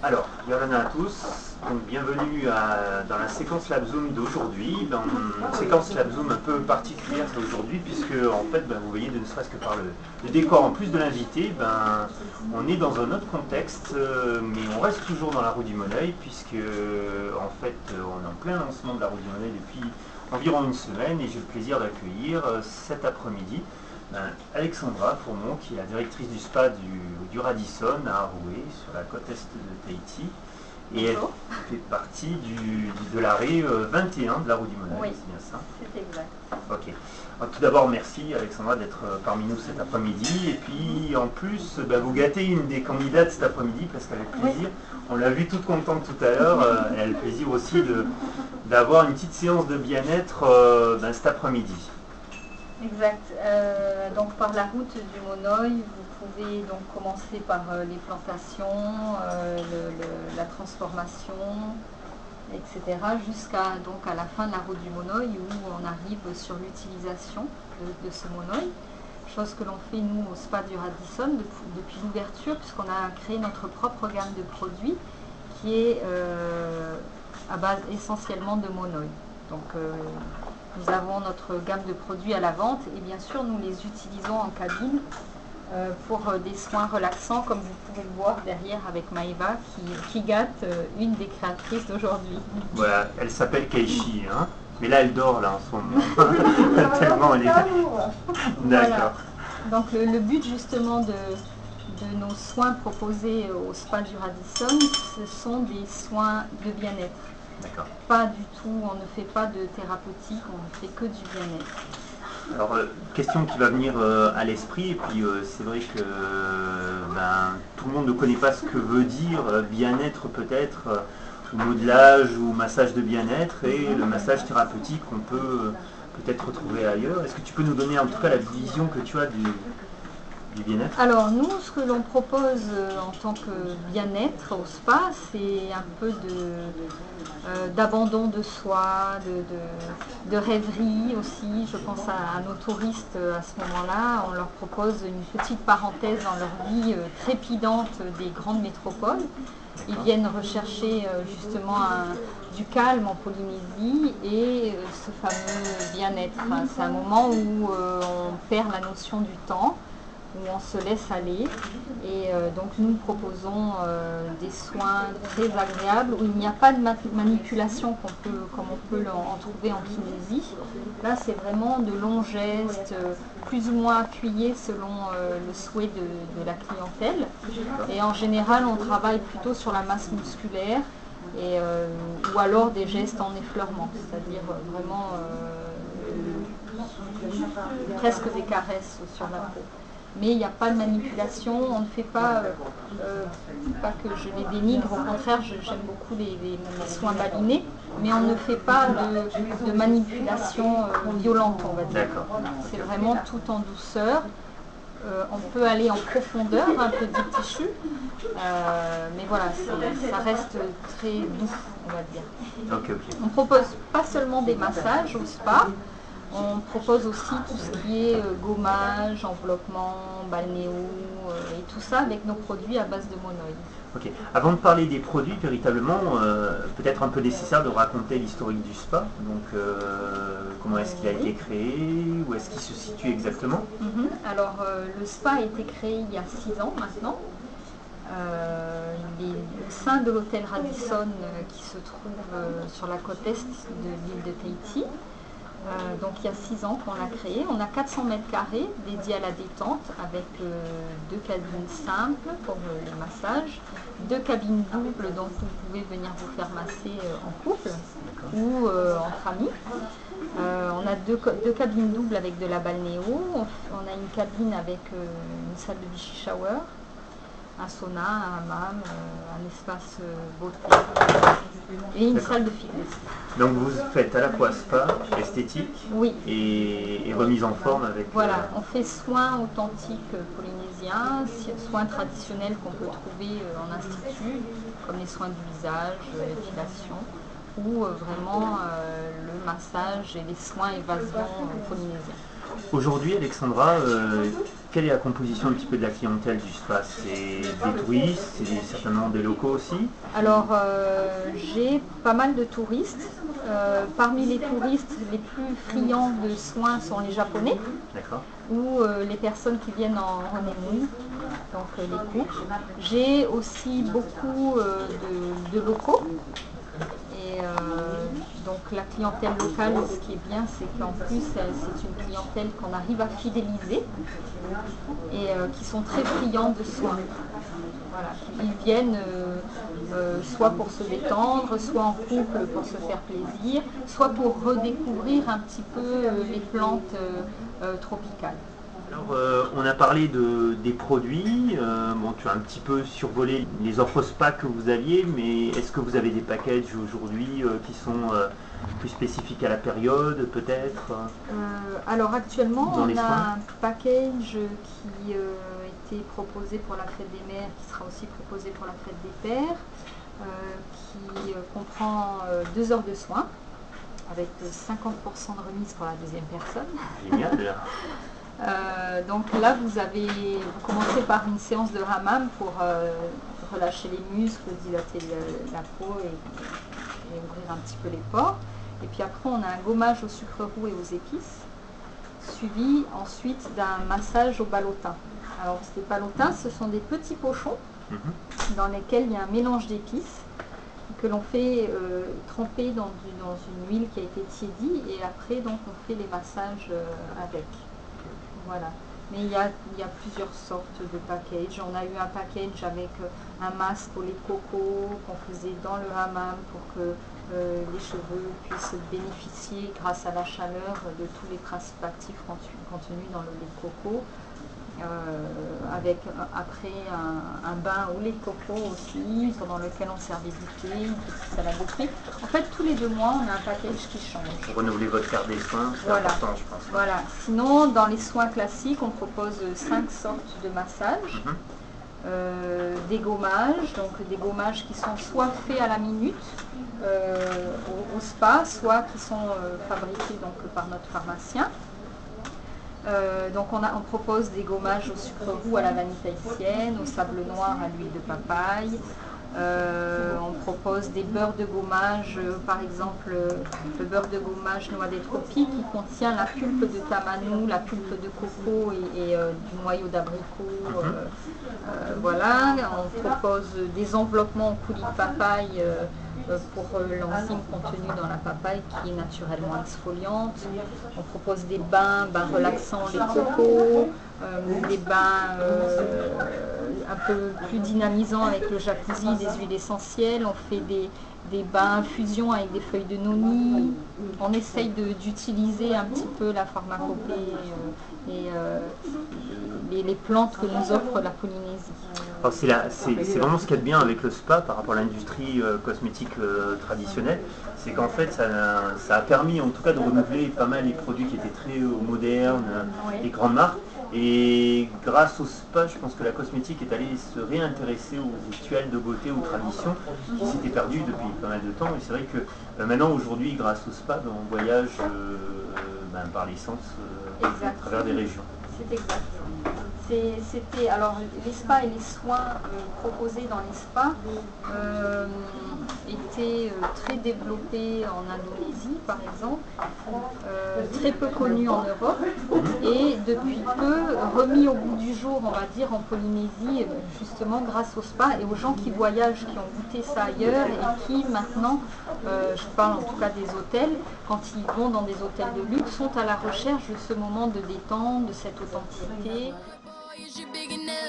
Alors, Yolanda à tous, donc bienvenue dans la séquence LabZoom d'aujourd'hui, dans une séquence LabZoom un peu particulière aujourd'hui, puisque en fait, vous voyez, ne serait-ce que par le décor, en plus de l'invité, on est dans un autre contexte, mais on reste toujours dans la roue du Moneuil, puisque en fait, on est en plein lancement de la roue du Moneuil depuis environ une semaine, et j'ai le plaisir d'accueillir cet après-midi Alexandra Fourmont, qui est la directrice du spa du Radisson à Roué, sur la côte est de Tahiti. Et bonjour. Elle fait partie de l'arrêt 21 de la roue du Moneuil, oui, c'est bien ça? C'est exact. Ok. Alors, tout d'abord, merci Alexandra d'être parmi nous cet après-midi. Et puis en plus, vous gâtez une des candidates cet après-midi, parce qu'elle a le plaisir. Oui. On l'a vu toute contente tout à l'heure. Elle a le plaisir aussi d'avoir une petite séance de bien-être cet après-midi. Exact. Donc par la route du Moneuil, vous pouvez donc commencer par les plantations, la transformation, etc. jusqu'à donc à la fin de la route du Moneuil où on arrive sur l'utilisation de ce Moneuil. Chose que l'on fait nous au spa du Radisson depuis l'ouverture, puisqu'on a créé notre propre gamme de produits qui est à base essentiellement de Moneuil. Donc nous avons notre gamme de produits à la vente et bien sûr nous les utilisons en cabine pour des soins relaxants, comme vous pouvez le voir derrière avec Maëva qui gâte une des créatrices d'aujourd'hui. Voilà, elle s'appelle Keishi, hein, mais là elle dort là en ce moment. Tellement elle est... D'accord. Voilà. Donc le but justement de nos soins proposés au spa du Radisson, ce sont des soins de bien-être. Pas du tout, on ne fait pas de thérapeutique, on ne fait que du bien-être. Alors, question qui va venir à l'esprit, et puis c'est vrai que tout le monde ne connaît pas ce que veut dire bien-être peut-être, modelage ou massage de bien-être, et le massage thérapeutique qu'on peut peut-être retrouver ailleurs. Est-ce que tu peux nous donner en tout cas la vision que tu as du bien-être? Alors nous, ce que l'on propose en tant que bien-être au spa, c'est un peu d'abandon de soi, de rêverie aussi. Je pense à nos touristes à ce moment-là. On leur propose une petite parenthèse dans leur vie trépidante des grandes métropoles. Ils viennent rechercher justement du calme en Polynésie et ce fameux bien-être. C'est un moment où on perd la notion du temps, où on se laisse aller, et donc nous proposons des soins très agréables où il n'y a pas de manipulation comme on peut en trouver en kinésie. Là c'est vraiment de longs gestes, plus ou moins appuyés selon le souhait de la clientèle, et en général on travaille plutôt sur la masse musculaire ou alors des gestes en effleurement, c'est-à-dire vraiment presque des caresses sur la peau. Mais il n'y a pas de manipulation, on ne fait pas, pas que je les dénigre, au contraire j'aime beaucoup les soins balinés, mais on ne fait pas de manipulation violente, on va dire. C'est vraiment tout en douceur. On peut aller en profondeur, un peu du tissu, mais voilà, ça reste très doux, on va dire. On ne propose pas seulement des massages au spa. On propose aussi tout ce qui est gommage, enveloppement, balnéo et tout ça avec nos produits à base de Moneuil. Ok. Avant de parler des produits, véritablement, peut-être un peu nécessaire de raconter l'historique du spa. Donc, comment est-ce qu'il a été créé? Où est-ce qu'il se situe exactement? Alors, le spa a été créé il y a 6 ans maintenant. Il est au sein de l'hôtel Radisson qui se trouve sur la côte est de l'île de Tahiti. Donc il y a 6 ans qu'on l'a créé. On a 400 mètres carrés dédiés à la détente avec 2 cabines simples pour les massages, 2 cabines doubles dont vous pouvez venir vous faire masser en couple ou entre amis. On a deux cabines doubles avec de la balnéo. On a une cabine avec une salle de vichy shower. un sauna, un hammam, un espace beauté et une salle de fitness. Donc vous faites à la fois spa, esthétique Oui. et remise en forme avec... Voilà, on fait soins authentiques polynésiens, soins traditionnels qu'on peut trouver en institut, comme les soins du visage, l'épilation, ou vraiment le massage et les soins évasion polynésiens. Aujourd'hui, Alexandra, quelle est la composition un petit peu de la clientèle du spa? C'est des touristes, c'est certainement des locaux aussi? Alors, j'ai pas mal de touristes. Parmi les touristes, les plus friands de soins sont les Japonais. D'accord. Ou les personnes qui viennent en honeymoon, donc les couples. J'ai aussi beaucoup de locaux. Et donc la clientèle locale, ce qui est bien, c'est qu'en plus c'est une clientèle qu'on arrive à fidéliser et qui sont très friands de soins. Voilà. Ils viennent soit pour se détendre, soit en couple pour se faire plaisir, soit pour redécouvrir un petit peu les plantes tropicales. Alors, on a parlé des produits. Bon, tu as un petit peu survolé les offres spa que vous aviez, mais est-ce que vous avez des packages aujourd'hui qui sont plus spécifiques à la période, peut-être? Alors actuellement, Dans on les a soins un package qui était proposé pour la fête des mères, qui sera aussi proposé pour la fête des pères, qui comprend 2 heures de soins, avec 50% de remise pour la deuxième personne. Génial. Donc là, vous commencez par une séance de hammam pour relâcher les muscles, dilater la peau et ouvrir un petit peu les pores. Et puis après, on a un gommage au sucre roux et aux épices, suivi ensuite d'un massage au ballotin. Alors ces ballotins, ce sont des petits pochons dans lesquels il y a un mélange d'épices que l'on fait tremper dans une huile qui a été tiédie et après donc on fait les massages avec. Voilà. Mais il y a plusieurs sortes de packages. On a eu un package avec un masque au lait de coco qu'on faisait dans le hammam pour que les cheveux puissent bénéficier grâce à la chaleur de tous les principes actifs contenus dans le lait de coco. Avec après un bain au lait de coco aussi, pendant lequel on servait du thé, une petite salade de fruits. En fait, tous les 2 mois, on a un package qui change. Pour renouveler votre carte des soins, c'est voilà. important, je pense. Voilà. Sinon, dans les soins classiques, on propose 5 sortes de massages. Des gommages, donc des gommages qui sont soit faits à la minute au spa, soit qui sont fabriqués donc, par notre pharmacien. Donc on propose des gommages au sucre roux à la vanille tahitienne, au sable noir à l'huile de papaye. On propose des beurres de gommage, par exemple le beurre de gommage noix des tropiques qui contient la pulpe de tamanou, la pulpe de coco et du noyau d'abricot. Voilà, on propose des enveloppements au coulis de papaye pour l'enzyme contenue dans la papaye qui est naturellement exfoliante. On propose des bains relaxants les cocos, des bains un peu plus dynamisants avec le jacuzzi, des huiles essentielles. On fait des bains infusion avec des feuilles de noni. On essaye d'utiliser un petit peu la pharmacopée et les plantes que nous offre la Polynésie. C'est vraiment ce qu'il y a de bien avec le spa par rapport à l'industrie cosmétique traditionnelle, c'est qu'en fait ça a permis en tout cas de renouveler pas mal les produits qui étaient très modernes, les grandes marques. Et grâce au spa, je pense que la cosmétique est allée se réintéresser aux rituels de beauté, aux traditions qui s'étaient perdues depuis pas mal de temps. Et c'est vrai que maintenant, aujourd'hui, grâce au spa, on voyage par l'essence à travers des régions. C'est exact. Alors les spas et les soins proposés dans les spas étaient très développés en Indonésie par exemple, très peu connus en Europe et depuis peu remis au goût du jour on va dire en Polynésie justement grâce au spa et aux gens qui voyagent, qui ont goûté ça ailleurs et qui maintenant, je parle en tout cas des hôtels, quand ils vont dans des hôtels de luxe sont à la recherche de ce moment de détente, de cette authenticité. You big enough.